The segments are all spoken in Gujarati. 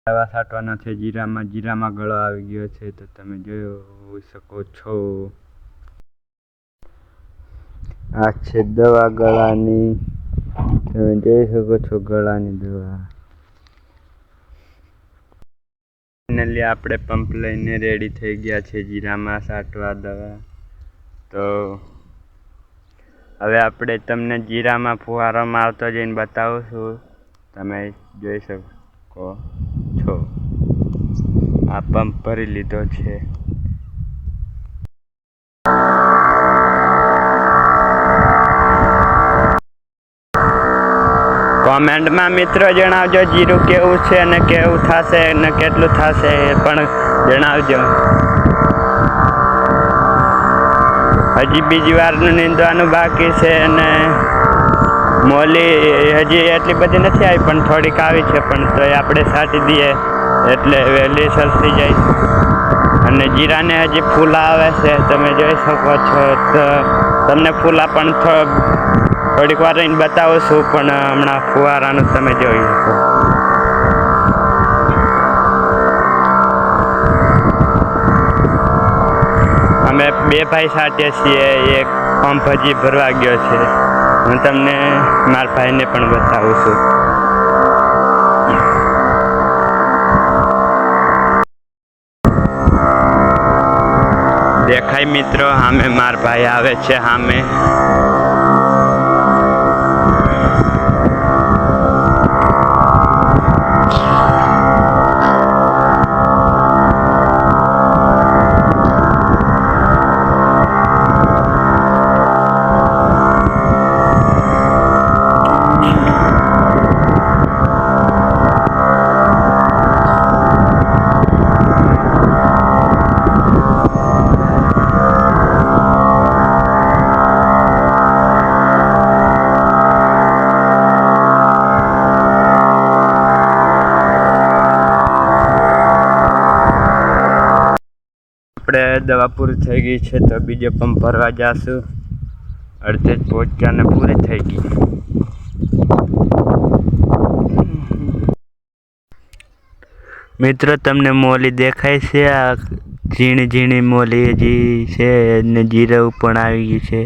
દવા છાંટવાના છે જીરામાં ગળો આવી ગયો છે તો તમે જોઈ શકો છો. આ છે દવા ગળાની, તમે જોઈ શકો છો ગળાની દવા. ફાઇનલી આપણે પંપ લઈને રેડી થઈ ગયા છે જીરામાં છાંટવા દવા. તો હવે આપણે તમને જીરામાં ફુવારો મારતો જઈને બતાવું છું. તમે જોઈ શકો છો આ પંપ ભરી લીધો છે. કોમેન્ટમાં મિત્રો જણાવજો જીરું કેવું છે અને કેવું થશે અને કેટલું થશે એ પણ જણાવજો. હજી બીજી વારનું નીંદવાનું બાકી છે અને મોલી હજી એટલી બધી નથી આવી પણ થોડીક આવી છે, પણ તો આપણે છાંટી દઈએ એટલે વહેલી સરસી જાય. અને જીરાને હજી ફૂલા આવે છે, તમે જોઈ શકો છો. તો તમને ફૂલા પણ થોડીક વાર રહીને બતાવું છું, પણ હમણાં ફુવારાનું તમે જોઈ શકો. અમે બે ભાઈ છાંટીએ છીએ, એક પંપ હજી ભરવા ગયો છે. હું તમને મારા ભાઈને પણ બતાવું છું. દેખાય મિત્રો સામે મારા ભાઈ આવે છે સામે. આપણે દવા પૂરી થઈ ગઈ છે તો બીજો પંપ ભરવા જઈશું. અડધે જ પહોંચ્યા ને પૂરી થઈ ગઈ. મિત્રો તમને મોલી દેખાય છે? આ ઝીણી ઝીણી મોલી હજી છે ને જીરું પણ આવી ગયું છે.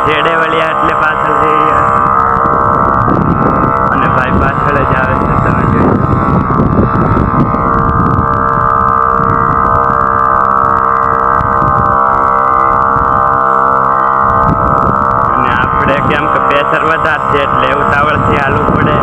છેડે વળ્યા એટલે પાછળ જઈ અને ભાઈ પાછળ જ આવે છે, તમે જોઈ. અને આપણે કેમ કે પ્રેશર વધારે છે એટલે ઉતાવળથી હાલવું પડે.